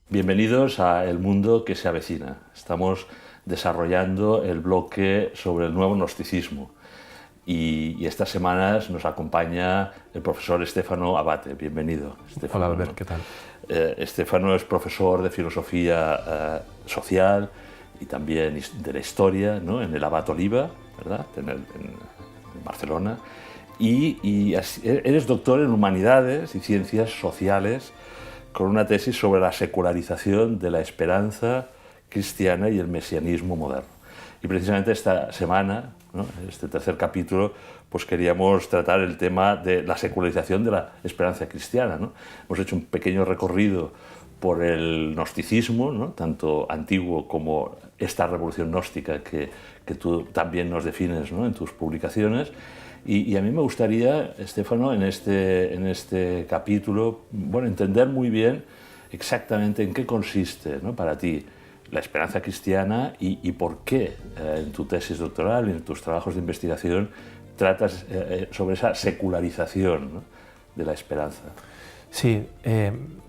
Bienvenidos a El Mundo que se avecina. Estamos desarrollando el bloque sobre el nuevo gnosticismo y estas semanas nos acompaña el profesor Stefano Abate. Bienvenido, Stefano. Hola, Albert, ¿qué tal? Stefano es profesor de filosofía social y también de la historia, ¿no?, en el Abat Oliba, ¿verdad?, en Barcelona. Y eres doctor en humanidades y ciencias sociales, con una tesis sobre la secularización de la esperanza cristiana y el mesianismo moderno. Y precisamente esta semana, ¿no?, este tercer capítulo, pues queríamos tratar el tema de la secularización de la esperanza cristiana, ¿no? Hemos hecho un pequeño recorrido por el gnosticismo, ¿no?, tanto antiguo como esta revolución gnóstica que tú también nos defines, ¿no?, en tus publicaciones. Y a mí me gustaría, Stefano, en este capítulo, bueno, entender muy bien exactamente en qué consiste, ¿no?, para ti la esperanza cristiana y por qué en tu tesis doctoral y en tus trabajos de investigación tratas sobre esa secularización, ¿no?, de la esperanza. Sí,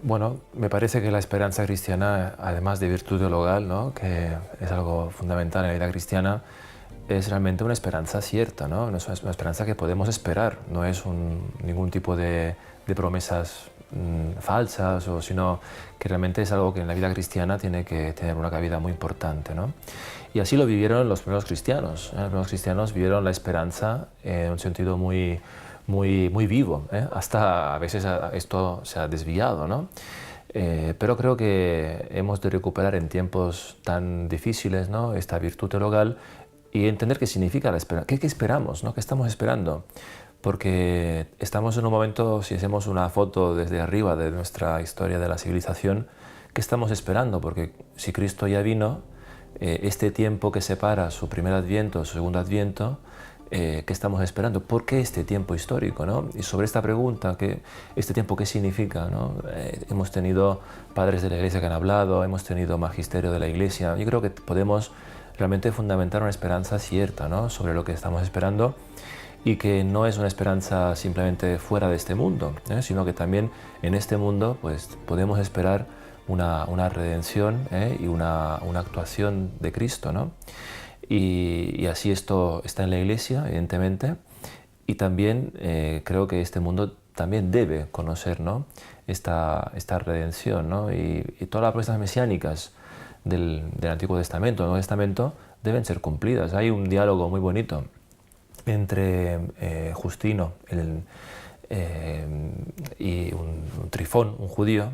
bueno, me parece que la esperanza cristiana, además de virtud teologal, ¿no?, que es algo fundamental en la vida cristiana, es realmente una esperanza cierta, ¿no? Es una esperanza que podemos esperar, no es ningún tipo de promesas falsas, sino que realmente es algo que en la vida cristiana tiene que tener una cabida muy importante, ¿no? Y así lo vivieron los primeros cristianos. Los primeros cristianos vivieron la esperanza en un sentido muy vivo, ¿eh? Hasta a veces esto se ha desviado, ¿no? Pero creo que hemos de recuperar en tiempos tan difíciles, ¿no?, esta virtud teologal y entender qué significa la esperanza, qué esperamos, ¿no?, qué estamos esperando. Porque estamos en un momento, si hacemos una foto desde arriba de nuestra historia de la civilización, ¿qué estamos esperando? Porque si Cristo ya vino, este tiempo que separa su primer adviento, su segundo adviento, ¿qué estamos esperando? ¿Por qué este tiempo histórico, ¿no? Y sobre esta pregunta, ¿este tiempo qué significa, ¿no? Hemos tenido padres de la Iglesia que han hablado, hemos tenido magisterio de la Iglesia. Yo creo que podemos realmente fundamentar una esperanza cierta, ¿no?, sobre lo que estamos esperando, y que no es una esperanza simplemente fuera de este mundo, sino que también en este mundo pues, podemos esperar una redención, y una actuación de Cristo, ¿no? Y así esto está en la Iglesia, evidentemente, y también creo que este mundo también debe conocer, ¿no?, esta redención, ¿no? Y todas las promesas mesiánicas del Antiguo Testamento, del Nuevo Testamento, deben ser cumplidas. Hay un diálogo muy bonito entre Justino y un Trifón, un judío,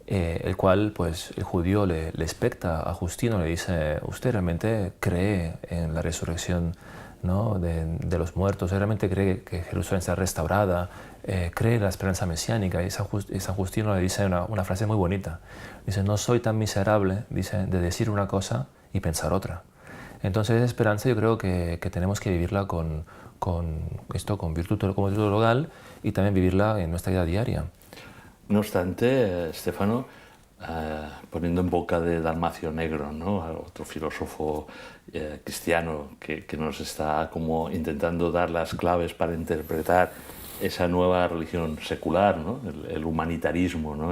el cual pues, el judío le expecta a Justino, le dice: ¿usted realmente cree en la resurrección, ¿no?, de los muertos? ¿Realmente cree que Jerusalén sea restaurada? ¿Cree en la esperanza mesiánica? Y San Justino le dice una frase muy bonita. Dice: no soy tan miserable, dice, de decir una cosa y pensar otra. Entonces esa esperanza yo creo que tenemos que vivirla con virtud teologal, y también vivirla en nuestra vida diaria. No obstante, Stefano, poniendo en boca de Dalmacio Negro, ¿no?, otro filósofo cristiano que nos está como intentando dar las claves para interpretar esa nueva religión secular, ¿no?, el humanitarismo, ¿no?,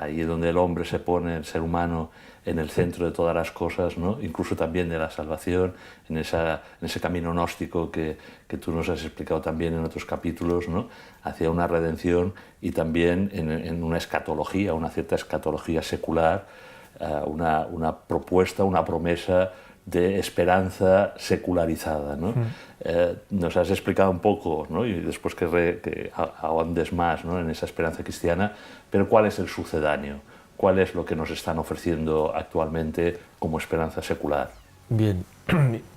ahí donde el hombre se pone, el ser humano, en el centro de todas las cosas, ¿no?, incluso también de la salvación, en ese camino gnóstico que tú nos has explicado también en otros capítulos, ¿no?, hacia una redención, y también en una escatología, una cierta escatología secular, una propuesta, una promesa de esperanza secularizada, ¿no? Nos has explicado un poco, ¿no?, y después que ahondes más, ¿no?, en esa esperanza cristiana, pero ¿cuál es el sucedáneo? ¿Cuál es lo que nos están ofreciendo actualmente como esperanza secular? Bien,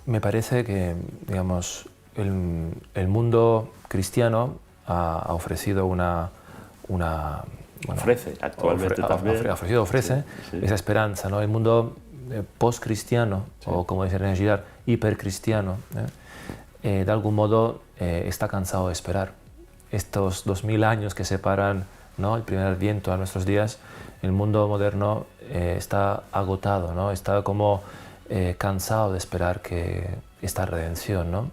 me parece que, digamos, el mundo cristiano ha ofrecido ofrece actualmente también. Ofrece Sí. esa esperanza, ¿no? El mundo post-cristiano, Sí. o como dice René Girard, hipercristiano, de algún modo está cansado de esperar. Estos 2000 años que separan, ¿no?, el primer adviento a nuestros días, el mundo moderno está agotado, ¿no?, está como cansado de esperar esta redención, ¿no?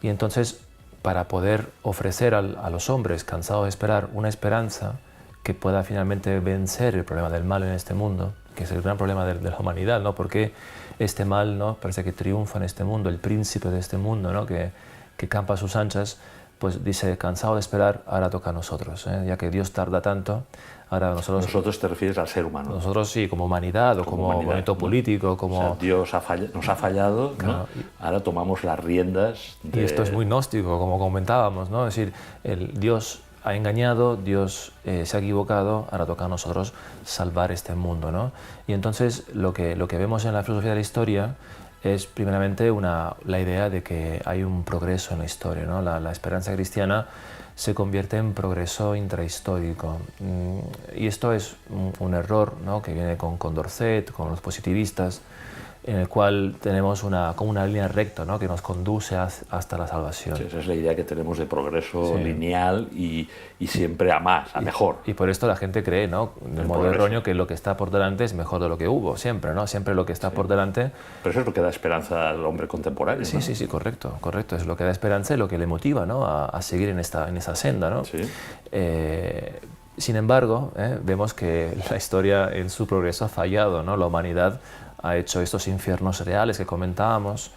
Y entonces, para poder ofrecer a los hombres cansados de esperar una esperanza que pueda finalmente vencer el problema del mal en este mundo, que es el gran problema de la humanidad, ¿no? Porque este mal, ¿no?, parece que triunfa en este mundo, el príncipe de este mundo, ¿no?, que campa a sus anchas, pues dice, cansado de esperar, ahora toca a nosotros, ¿eh? Ya que Dios tarda tanto, ahora nosotros... Nosotros te refieres al ser humano. Nosotros sí, como humanidad o como movimiento político, como... O sea, Dios nos ha fallado, ¿no? Claro. Ahora tomamos las riendas de... Y esto es muy gnóstico, como comentábamos, ¿no? Es decir, Dios ha engañado, Dios se ha equivocado, ahora toca a nosotros salvar este mundo, ¿no? Y entonces lo que vemos en la filosofía de la historia es primeramente la idea de que hay un progreso en la historia, ¿no? La esperanza cristiana se convierte en progreso intrahistórico. Y esto es un error, ¿no?, que viene con Condorcet, con los positivistas, en el cual tenemos como una línea recta, ¿no?, que nos conduce hasta la salvación. Sí, esa es la idea que tenemos de progreso lineal y siempre a más, a mejor. Y por esto la gente cree, ¿no?, de modo erróneo, que lo que está por delante es mejor de lo que hubo, siempre, ¿no? Siempre lo que está por delante... Pero eso es lo que da esperanza al hombre contemporáneo, Sí, ¿no? sí, correcto. Es lo que da esperanza y lo que le motiva, ¿no?, a seguir en esa senda, ¿no? Sí. Sin embargo, vemos que la historia en su progreso ha fallado, ¿no? La humanidad ha hecho estos infiernos reales que comentábamos,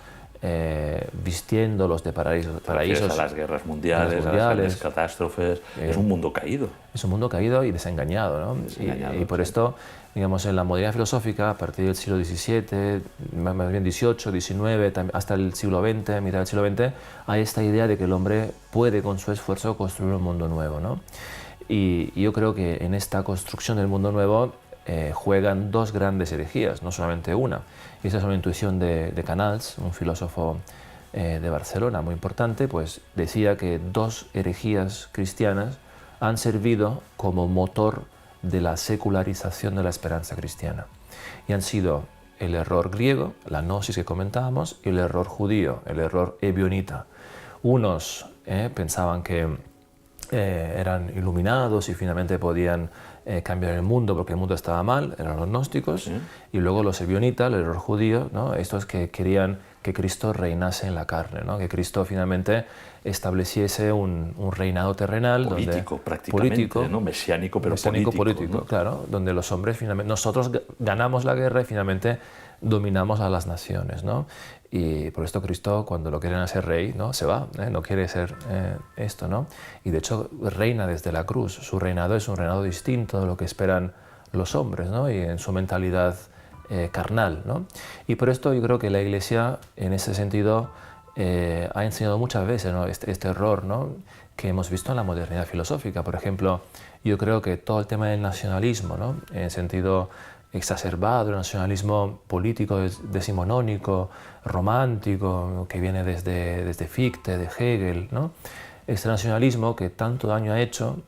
vistiéndolos de paraísos. A las guerras mundiales, a las grandes catástrofes. Es un mundo caído. Es un mundo caído y desengañado, ¿no? Y por esto, digamos, en la modernidad filosófica, a partir del siglo XVII, más bien XVIII, XIX, hasta el siglo XX, mitad del siglo XX, hay esta idea de que el hombre puede, con su esfuerzo, construir un mundo nuevo, ¿no? Y yo creo que en esta construcción del mundo nuevo juegan dos grandes herejías, no solamente una. Y esa es una intuición de Canals, un filósofo de Barcelona muy importante, pues decía que dos herejías cristianas han servido como motor de la secularización de la esperanza cristiana. Y han sido el error griego, la gnosis que comentábamos, y el error judío, el error ebionita. Unos pensaban que eran iluminados y finalmente podían cambiar el mundo porque el mundo estaba mal, eran los gnósticos, y luego los ebionitas, el error judío, ¿no?, estos que querían que Cristo reinase en la carne, ¿no?, que Cristo finalmente estableciese un reinado terrenal. Político, donde, prácticamente, político, ¿no? Mesiánico, pero político, ¿no? Claro, donde los hombres finalmente, nosotros ganamos la guerra y finalmente dominamos a las naciones, ¿no? Y por esto Cristo, cuando lo quieren hacer rey, ¿no?, se va, no quiere ser esto, ¿no? Y de hecho reina desde la cruz. Su reinado es un reinado distinto de lo que esperan los hombres, ¿no?, y en su mentalidad carnal, ¿no? Y por esto yo creo que la Iglesia, en ese sentido, ha enseñado muchas veces, ¿no?, este error, ¿no?, que hemos visto en la modernidad filosófica. Por ejemplo, yo creo que todo el tema del nacionalismo, ¿no?, en el sentido exacerbado, el nacionalismo político decimonónico, romántico, que viene desde Fichte, de Hegel, ¿no? Este nacionalismo que tanto daño ha hecho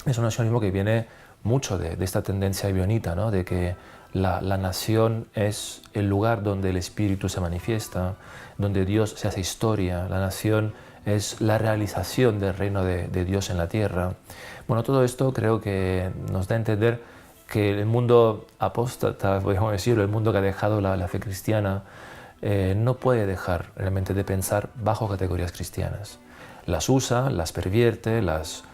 es un nacionalismo que viene mucho de esta tendencia ebionita, ¿no?, de que la nación es el lugar donde el espíritu se manifiesta, donde Dios se hace historia. La nación es la realización del reino de Dios en la tierra. Bueno, todo esto creo que nos da a entender que el mundo apóstata, podríamos decirlo, el mundo que ha dejado la fe cristiana, no puede dejar realmente de pensar bajo categorías cristianas. Las usa, las pervierte, las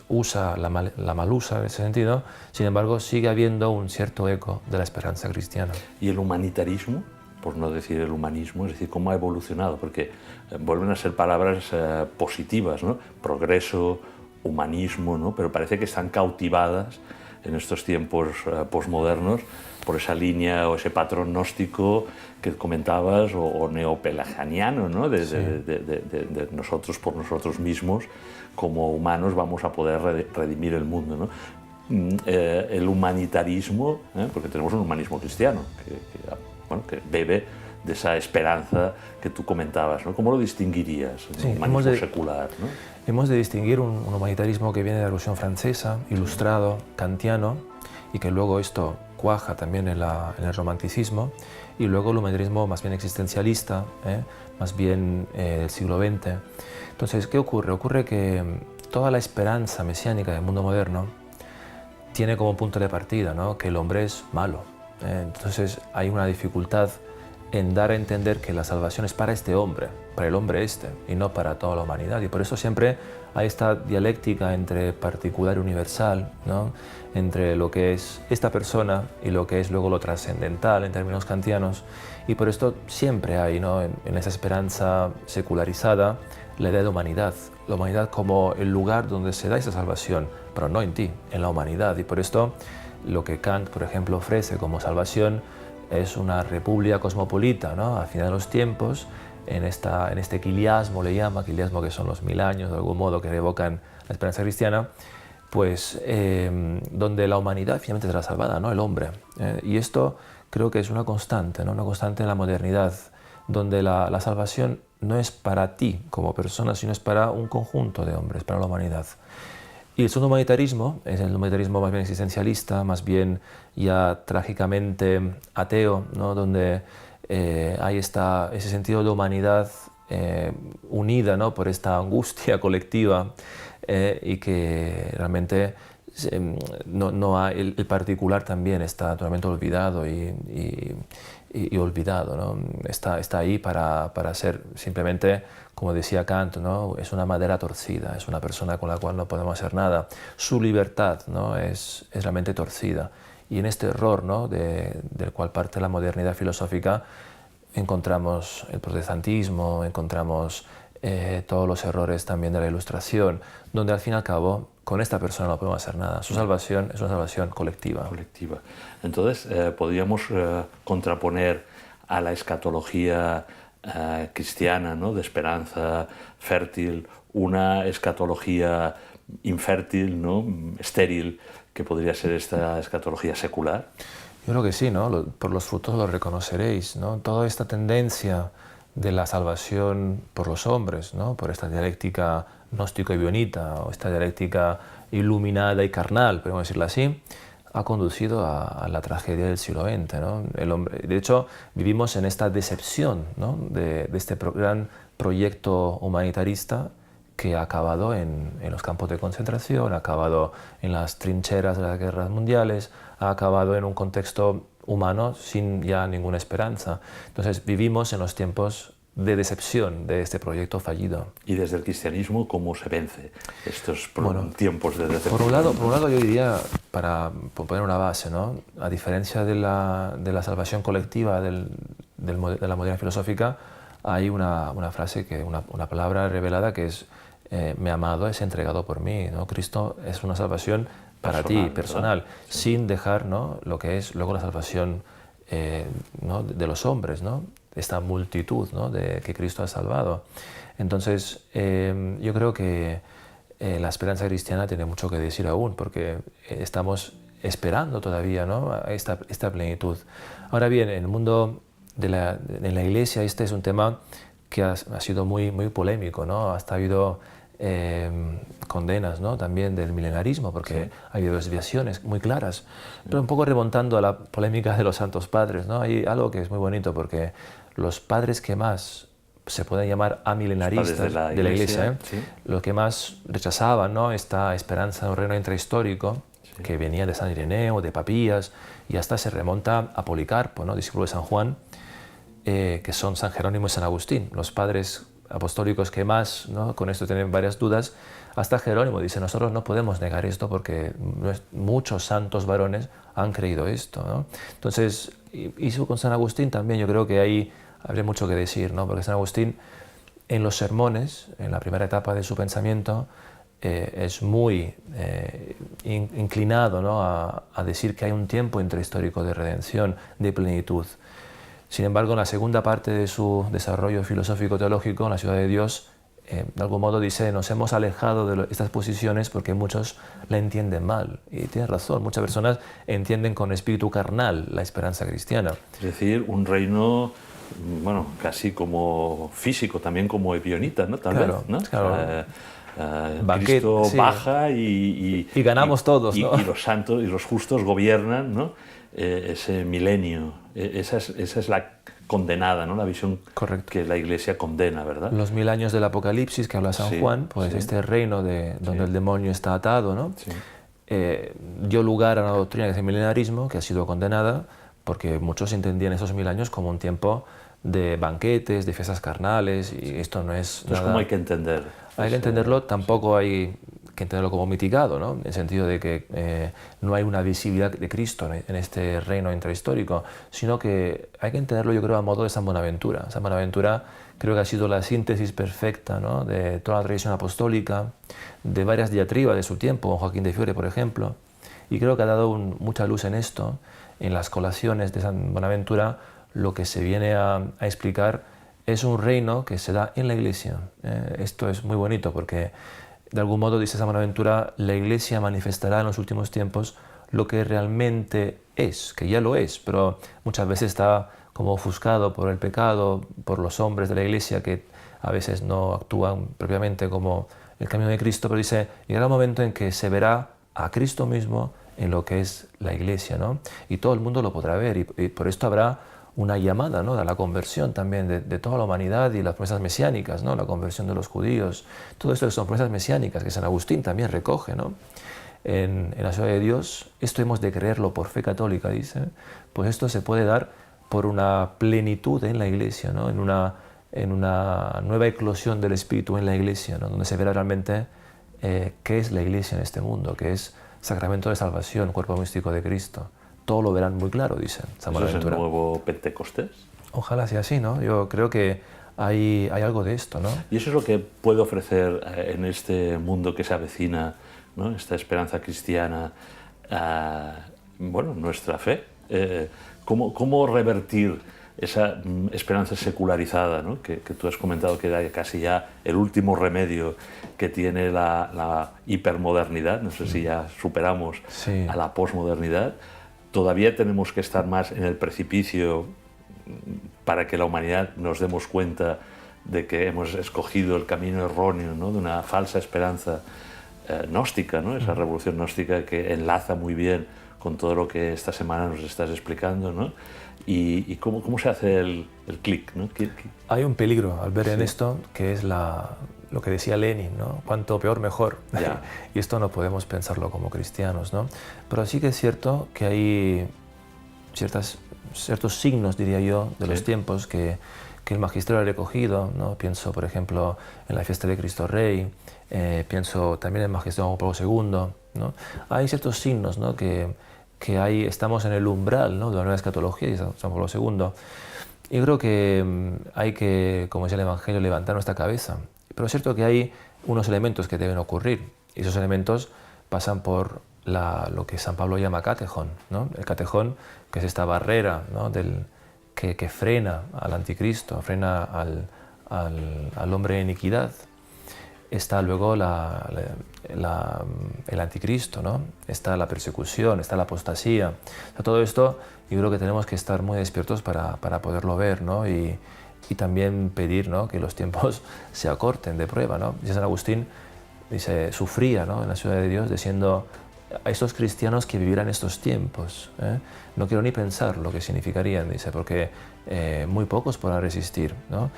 usa, la mal usa en ese sentido. Sin embargo, sigue habiendo un cierto eco de la esperanza cristiana. ¿Y el humanitarismo? Por no decir el humanismo, es decir, cómo ha evolucionado, porque vuelven a ser palabras positivas, ¿no? Progreso, humanismo, ¿no? Pero parece que están cautivadas en estos tiempos posmodernos por esa línea o ese patrón gnóstico que comentabas, o neopelagiano, ¿no? De nosotros por nosotros mismos, como humanos vamos a poder redimir el mundo, ¿no? El humanitarismo, porque tenemos un humanismo cristiano que bebe de esa esperanza que tú comentabas, ¿no? ¿Cómo lo distinguirías? Un humanismo secular, ¿no? Hemos de distinguir un humanitarismo que viene de la Revolución Francesa, ilustrado, kantiano, y que luego esto cuaja también en el romanticismo, y luego el humanitarismo más bien existencialista, más bien del siglo XX. Entonces, ¿qué ocurre? Ocurre que toda la esperanza mesiánica del mundo moderno tiene como punto de partida, ¿no?, que el hombre es malo. Entonces hay una dificultad en dar a entender que la salvación es para este hombre, para el hombre y no para toda la humanidad. Y por eso siempre hay esta dialéctica entre particular y universal, ¿no? Entre lo que es esta persona y lo que es luego lo trascendental en términos kantianos. Y por esto siempre hay, ¿no? en esa esperanza secularizada, la idea de humanidad. La humanidad como el lugar donde se da esa salvación, pero no en ti, en la humanidad. Y por esto lo que Kant, por ejemplo, ofrece como salvación es una república cosmopolita, ¿no? Al final de los tiempos, en este quiliasmo, le llama, quiliasmo que son los 1000 años, de algún modo, que evocan la esperanza cristiana, pues donde la humanidad finalmente será salvada, ¿no? El hombre. Y esto creo que es una constante, ¿no? Una constante en la modernidad, donde la salvación no es para ti como persona, sino es para un conjunto de hombres, para la humanidad. Y el segundo humanitarismo es el humanitarismo más bien existencialista, más bien ya trágicamente ateo, ¿no? Donde hay ese sentido de humanidad unida, ¿no? Por esta angustia colectiva y que realmente no hay, el particular también está totalmente olvidado y olvidado, ¿no? Está ahí para ser simplemente, como decía Kant, ¿no? Es una madera torcida, es una persona con la cual no podemos hacer nada. Su libertad, ¿no? es realmente torcida. Y en este error, ¿no? del cual parte la modernidad filosófica, encontramos el protestantismo, encontramos todos los errores también de la Ilustración, donde al fin y al cabo con esta persona no podemos hacer nada. Su salvación es una salvación colectiva. Entonces, podríamos contraponer a la escatología cristiana, ¿no? De esperanza fértil, una escatología infértil, ¿no? Estéril, que podría ser esta escatología secular. Yo creo que sí, ¿no? Por los frutos lo reconoceréis, ¿no? Toda esta tendencia de la salvación por los hombres, ¿no? Por esta dialéctica gnóstico-ibionita o esta dialéctica iluminada y carnal, podemos decirlo así, ha conducido a la tragedia del siglo XX, ¿no? El hombre, de hecho, vivimos en esta decepción, ¿no? de este gran proyecto humanitarista que ha acabado en los campos de concentración, ha acabado en las trincheras de las guerras mundiales, ha acabado en un contexto humano sin ya ninguna esperanza. Entonces vivimos en los tiempos de decepción de este proyecto fallido. ¿Y desde el cristianismo cómo se vence estos tiempos de decepción? Por un lado yo diría, para poner una base, ¿no? A diferencia de la salvación colectiva de la modernidad filosófica, hay una frase, una palabra revelada que es mi amado es entregado por mí, ¿no? Cristo es una salvación para ti, personal, sí. Sin dejar, ¿no? Lo que es luego la salvación ¿no? de los hombres, ¿no? Esta multitud, ¿no? que Cristo ha salvado. Entonces, yo creo que la esperanza cristiana tiene mucho que decir aún, porque estamos esperando todavía, ¿no? esta plenitud. Ahora bien, en el mundo en la Iglesia este es un tema que ha sido muy polémico, ¿no? Hasta ha habido condenas, ¿no? También del milenarismo, porque sí. Ha habido desviaciones muy claras. Pero un poco remontando a la polémica de los santos padres, ¿no? Hay algo que es muy bonito, porque los padres que más se pueden llamar amilenaristas de la Iglesia, ¿sí? Los que más rechazaban, ¿no? Esta esperanza de un reino intrahistórico, sí. Que venía de San Ireneo, de Papías, y hasta se remonta a Policarpo, ¿no? Discípulo de San Juan, que son San Jerónimo y San Agustín, los padres apostólicos que más, ¿no? Con esto tienen varias dudas. Hasta Jerónimo dice, nosotros no podemos negar esto porque muchos santos varones han creído esto, ¿no? Entonces, y con San Agustín también yo creo que ahí habría mucho que decir, ¿no? Porque San Agustín en los sermones, en la primera etapa de su pensamiento, es muy inclinado, ¿no? a decir que hay un tiempo intrahistórico de redención, de plenitud. Sin embargo, en la segunda parte de su desarrollo filosófico-teológico, en la Ciudad de Dios, de algún modo dice, nos hemos alejado de estas posiciones porque muchos la entienden mal. Y tiene razón, muchas personas entienden con espíritu carnal la esperanza cristiana. Es decir, un reino, bueno, casi como físico, también como ebionita, ¿no? Tal claro, vez, ¿no? Claro. Cristo sí. baja y ganamos todos, ¿no? Y los santos y los justos gobiernan, ¿no? Ese milenio. Esa es la condenada, ¿no? La visión Correcto. Que la Iglesia condena, ¿verdad? Los 1000 años del Apocalipsis que habla San Juan, pues este reino donde el demonio está atado, ¿no? Sí. Dio lugar a una doctrina que es el milenarismo, que ha sido condenada porque muchos entendían esos 1000 años como un tiempo de banquetes, de fiestas carnales, y esto no es Entonces, ¿cómo hay que entender Hay que entenderlo, tampoco hay que entenderlo como mitigado, ¿no? En el sentido de que no hay una visibilidad de Cristo en este reino intrahistórico, sino que hay que entenderlo, yo creo, a modo de San Buenaventura. San Buenaventura creo que ha sido la síntesis perfecta, ¿no?, de toda la tradición apostólica, de varias diatribas de su tiempo, con Joaquín de Fiore, por ejemplo, y creo que ha dado mucha luz en esto, en las colaciones de San Buenaventura. Lo que se viene a explicar es un reino que se da en la Iglesia. Esto es muy bonito porque, de algún modo, dice San Buenaventura, la Iglesia manifestará en los últimos tiempos lo que realmente es, que ya lo es, pero muchas veces está como ofuscado por el pecado, por los hombres de la Iglesia que a veces no actúan propiamente como el camino de Cristo, pero dice, llegará un momento en que se verá a Cristo mismo en lo que es la Iglesia, ¿no? Y todo el mundo lo podrá ver, y por esto habrá una llamada, ¿no?, a la conversión también de toda la humanidad, y las promesas mesiánicas, ¿no?, la conversión de los judíos. Todo esto son promesas mesiánicas que San Agustín también recoge, ¿no?, en la ciudad de Dios. Esto hemos de creerlo por fe católica, dice. Pues esto se puede dar por una plenitud en la Iglesia, ¿no?, en una nueva eclosión del Espíritu en la Iglesia, ¿no?, donde se verá realmente qué es la Iglesia en este mundo, qué es sacramento de salvación, cuerpo místico de Cristo. Todo lo verán muy claro, dice San Buenaventura. ¿Eso es el nuevo Pentecostés? Ojalá sea así, ¿no? Yo creo que hay algo de esto, ¿no? Y eso es lo que puede ofrecer en este mundo que se avecina, ¿no?, esta esperanza cristiana, bueno, nuestra fe. ¿Cómo revertir esa esperanza secularizada, ¿no?, que tú has comentado que era casi ya el último remedio que tiene la hipermodernidad? No sé si ya superamos a la posmodernidad. Todavía tenemos que estar más en el precipicio para que la humanidad nos demos cuenta de que hemos escogido el camino erróneo, ¿no?, de una falsa esperanza gnóstica, ¿no?, esa revolución gnóstica que enlaza muy bien con todo lo que esta semana nos estás explicando, ¿no? Y cómo se hace el clic, ¿no? Hay un peligro al ver en esto, que es lo que decía Lenin, ¿no? Cuanto peor, mejor. Y esto no podemos pensarlo como cristianos, ¿no? Pero sí que es cierto que hay ciertos signos, diría yo, de los tiempos que el magisterio ha recogido, ¿no? Pienso, por ejemplo, en la fiesta de Cristo Rey, pienso también en el magisterio de Juan Pablo II, ¿no? Hay ciertos signos, ¿no?, que estamos en el umbral, ¿no?, de la nueva escatología de San Pablo II. Y creo que hay que, como decía el Evangelio, levantar nuestra cabeza. Pero es cierto que hay unos elementos que deben ocurrir, y esos elementos pasan por lo que San Pablo llama catejón, ¿no? El catejón, que es esta barrera, ¿no?, que frena al anticristo, frena al hombre de iniquidad. Está luego el anticristo, ¿no? Está la persecución, está la apostasía. Todo esto yo creo que tenemos que estar muy despiertos para poderlo ver, ¿no? Y también pedir, ¿no?, que los tiempos se acorten de prueba, ¿no? Y San Agustín dice, sufría, ¿no?, en la ciudad de Dios, diciendo a estos cristianos que vivieran estos tiempos. No quiero ni pensar lo que significarían, dice, porque muy pocos podrán resistir, ¿no?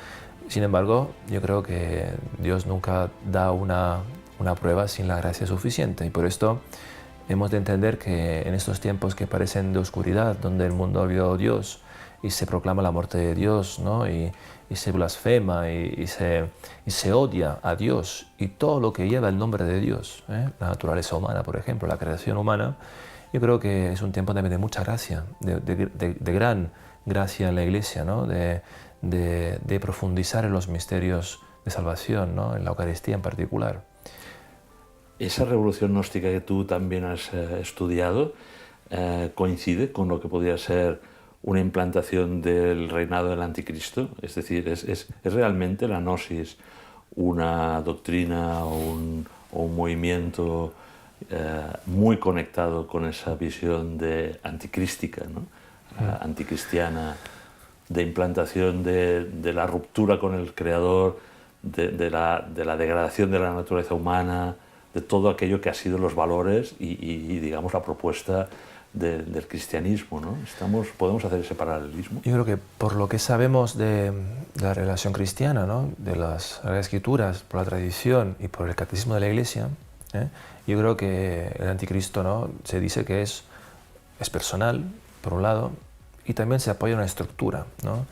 Sin embargo, yo creo que Dios nunca da una prueba sin la gracia suficiente, y por esto hemos de entender que en estos tiempos que parecen de oscuridad, donde el mundo ha olvidado a Dios y se proclama la muerte de Dios, ¿no?, y se blasfema y se odia a Dios y todo lo que lleva el nombre de Dios, la naturaleza humana, por ejemplo, la creación humana, yo creo que es un tiempo también de mucha gracia, de gran gracia en la Iglesia, ¿no?, de profundizar en los misterios de salvación, ¿no?, en la Eucaristía en particular. Esa revolución gnóstica que tú también has estudiado coincide con lo que podría ser una implantación del reinado del anticristo. Es decir, ¿es realmente la gnosis una doctrina o un movimiento muy conectado con esa visión de anticrística, ¿no?, anticristiana, de implantación de la ruptura con el Creador, de la degradación de la naturaleza humana, de todo aquello que ha sido los valores y digamos, la propuesta del cristianismo, ¿no? ¿Podemos hacer ese paralelismo? Yo creo que por lo que sabemos de la relación cristiana, ¿no?, de las Escrituras, por la tradición y por el catecismo de la Iglesia, yo creo que el anticristo, ¿no?, se dice que es personal, por un lado, y también se apoya en una estructura, ¿no?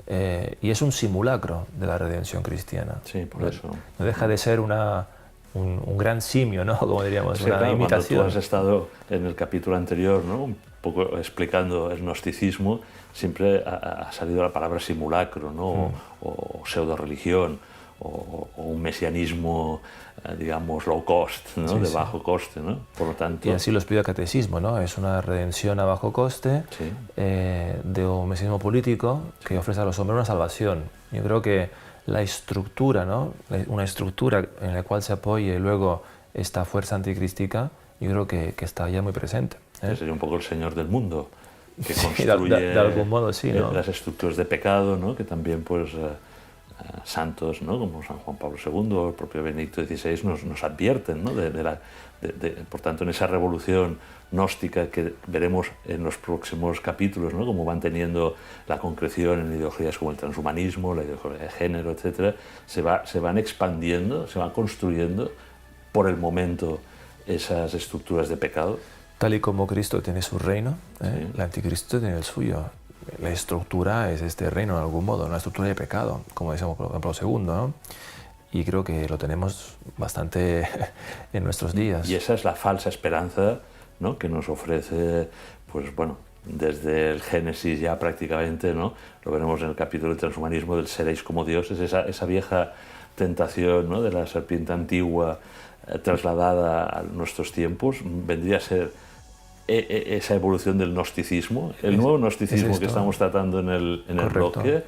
y es un simulacro de la redención cristiana. Sí, por eso. No deja de ser un gran simio, ¿no? Como diríamos, Sí, una claro, imitación. cuando tú has estado en el capítulo anterior, ¿no? Un poco explicando el gnosticismo, siempre ha salido la palabra simulacro, ¿no? O pseudo-religión, o un mesianismo, digamos, low cost, ¿no? Sí, de sí. bajo coste, ¿no? Por lo tanto... Y así lo explica el catecismo, ¿no? Es una redención a bajo coste, Sí. De un mesianismo político que ofrece a los hombres una salvación. Yo creo que la estructura, ¿no? Una estructura en la cual se apoye luego esta fuerza anticrística, yo creo que está ya muy presente. Que sería un poco el señor del mundo, que Sí, construye de algún modo, sí, ¿no? las estructuras de pecado, ¿no? Que también pues santos, ¿no? Como San Juan Pablo II, el propio Benedicto XVI nos advierten, ¿no? Por tanto, en esa revolución gnóstica que veremos en los próximos capítulos, ¿no? Como van teniendo la concreción en ideologías como el transhumanismo, la ideología de género, etc., se van expandiendo, se van construyendo por el momento esas estructuras de pecado. Tal y como Cristo tiene su reino, Sí. el anticristo tiene el suyo. La estructura es este reino de algún modo, una estructura de pecado, como decíamos por ejemplo II, ¿no? Y creo que lo tenemos bastante en nuestros días. Y esa es la falsa esperanza, ¿no? Que nos ofrece, pues bueno, desde el Génesis ya prácticamente, ¿no? Lo veremos en el capítulo del transhumanismo, del seréis como dioses, esa vieja tentación, ¿no? De la serpiente antigua trasladada a nuestros tiempos, vendría a ser esa evolución del gnosticismo, el nuevo gnosticismo que estamos tratando en el bloque,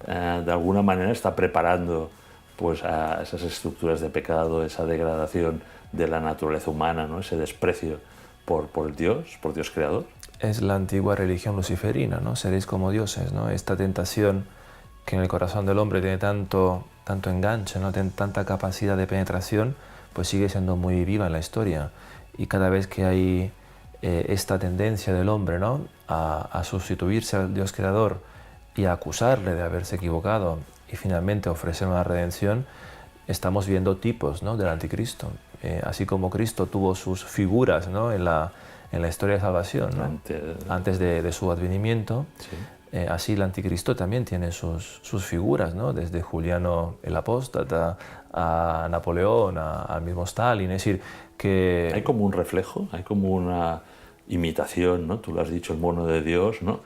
de alguna manera está preparando pues a esas estructuras de pecado, esa degradación de la naturaleza humana, ¿no? Ese desprecio por Dios creador. Es la antigua religión luciferina, ¿no? Seréis como dioses, ¿no? Esta tentación que en el corazón del hombre tiene tanto enganche, ¿no? Tiene tanta capacidad de penetración, pues sigue siendo muy viva en la historia. Y cada vez que hay esta tendencia del hombre, ¿no? a sustituirse al Dios creador y a acusarle de haberse equivocado y finalmente ofrecer una redención, estamos viendo tipos, ¿no? del anticristo. Así como Cristo tuvo sus figuras, ¿no? en la historia de salvación, ¿no? Antes de su advenimiento, sí. Así el anticristo también tiene sus figuras, ¿no? Desde Juliano el Apóstata a Napoleón, al mismo Stalin. Es decir, que... Hay como un reflejo, hay como una imitación, ¿no? Tú lo has dicho, el mono de Dios, ¿no?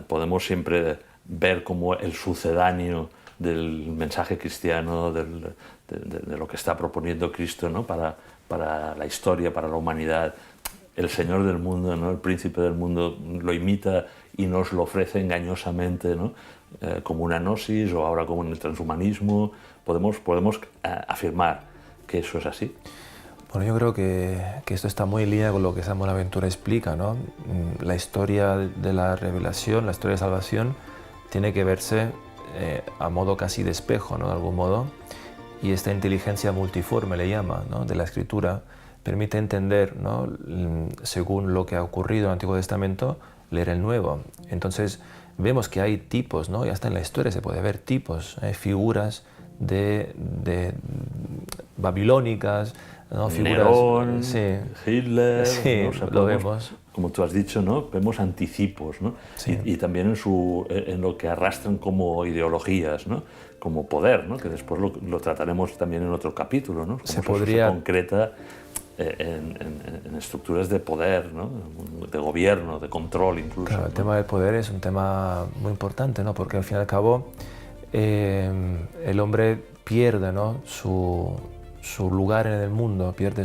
Podemos siempre ver como el sucedáneo del mensaje cristiano, de lo que está proponiendo Cristo, ¿no? para la historia, para la humanidad. El Señor del mundo, ¿no? El príncipe del mundo lo imita y nos lo ofrece engañosamente, ¿no? Como una gnosis o ahora como en el transhumanismo. Podemos afirmar que eso es así. Bueno, yo creo que esto está muy en línea con lo que San Buenaventura explica, ¿no? La historia de la revelación, la historia de salvación, tiene que verse a modo casi de espejo, ¿no? De algún modo. Y esta inteligencia multiforme, le llama, ¿no? de la Escritura, permite entender, ¿no? según lo que ha ocurrido en el Antiguo Testamento, leer el Nuevo. Entonces vemos que hay tipos, ¿no? Y hasta en la historia se puede ver tipos, figuras de babilónicas, ¿no? Figuras, Nerón, sí. Hitler, sí, ¿no? O sea, lo vemos. Como tú has dicho, ¿no? Vemos anticipos, ¿no? Sí. Y también en lo que arrastran como ideologías, ¿no? Como poder, ¿no? Que después lo trataremos también en otro capítulo, ¿no? Cómo se concreta en estructuras de poder, ¿no? De gobierno, de control incluso. Claro, el ¿no? tema del poder es un tema muy importante, ¿no? Porque al fin y al cabo el hombre pierde, ¿no? su lugar en el mundo, pierde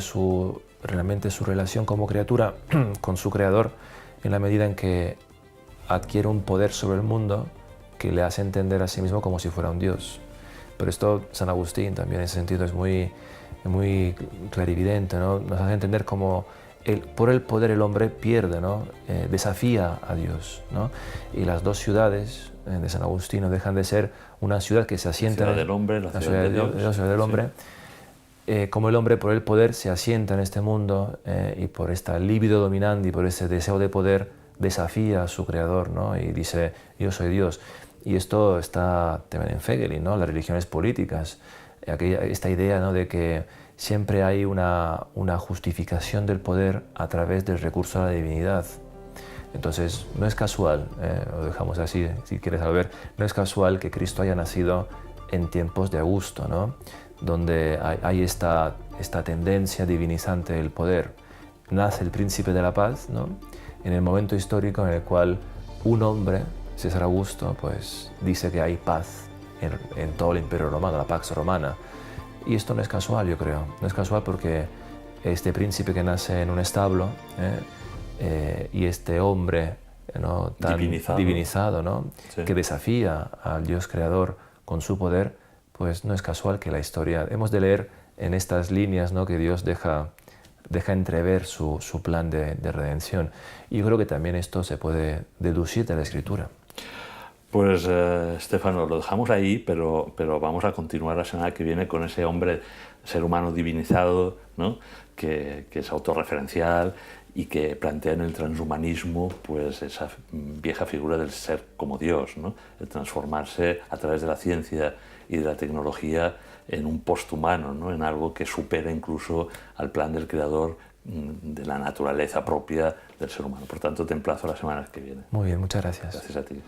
realmente su relación como criatura con su creador en la medida en que adquiere un poder sobre el mundo que le hace entender a sí mismo como si fuera un dios. Pero esto San Agustín también en ese sentido es muy clarividente, ¿no? Nos hace entender cómo por el poder el hombre pierde, ¿no? Desafía a Dios, ¿no? Y las dos ciudades de San Agustín no dejan de ser una ciudad que se asienta... La ciudad del hombre, la ciudad de Dios. La ciudad del hombre. Sí. Como el hombre por el poder se asienta en este mundo y por esta libido dominante y por ese deseo de poder desafía a su creador, ¿no? Y dice, yo soy Dios. Y esto está también en Fegeli, ¿no? Las religiones políticas, esta idea, ¿no? de que siempre hay una justificación del poder a través del recurso a la divinidad. Entonces, no es casual, lo dejamos así, si quieres saber, no es casual que Cristo haya nacido en tiempos de Augusto, ¿no? Donde hay esta tendencia divinizante del poder. Nace el príncipe de la paz, ¿no? En el momento histórico en el cual un hombre, César Augusto, pues dice que hay paz en todo el imperio romano, la Pax Romana. Y esto no es casual, yo creo. No es casual porque este príncipe que nace en un establo y este hombre, ¿no?, tan divinizado, ¿no?, sí, que desafía al Dios creador con su poder, pues no es casual que la historia... Hemos de leer en estas líneas, ¿no?, que Dios deja entrever su plan de redención. Y yo creo que también esto se puede deducir de la Escritura. Pues, Stefano, lo dejamos ahí, pero vamos a continuar la semana que viene con ese hombre, ser humano divinizado, ¿no?, que es autorreferencial y que plantea en el transhumanismo pues esa vieja figura del ser como Dios, ¿no?, el transformarse a través de la ciencia y de la tecnología en un posthumano, ¿no?, en algo que supera incluso al plan del Creador de la naturaleza propia del ser humano. Por tanto, te emplazo la semana que viene. Muy bien, muchas gracias. Gracias a ti.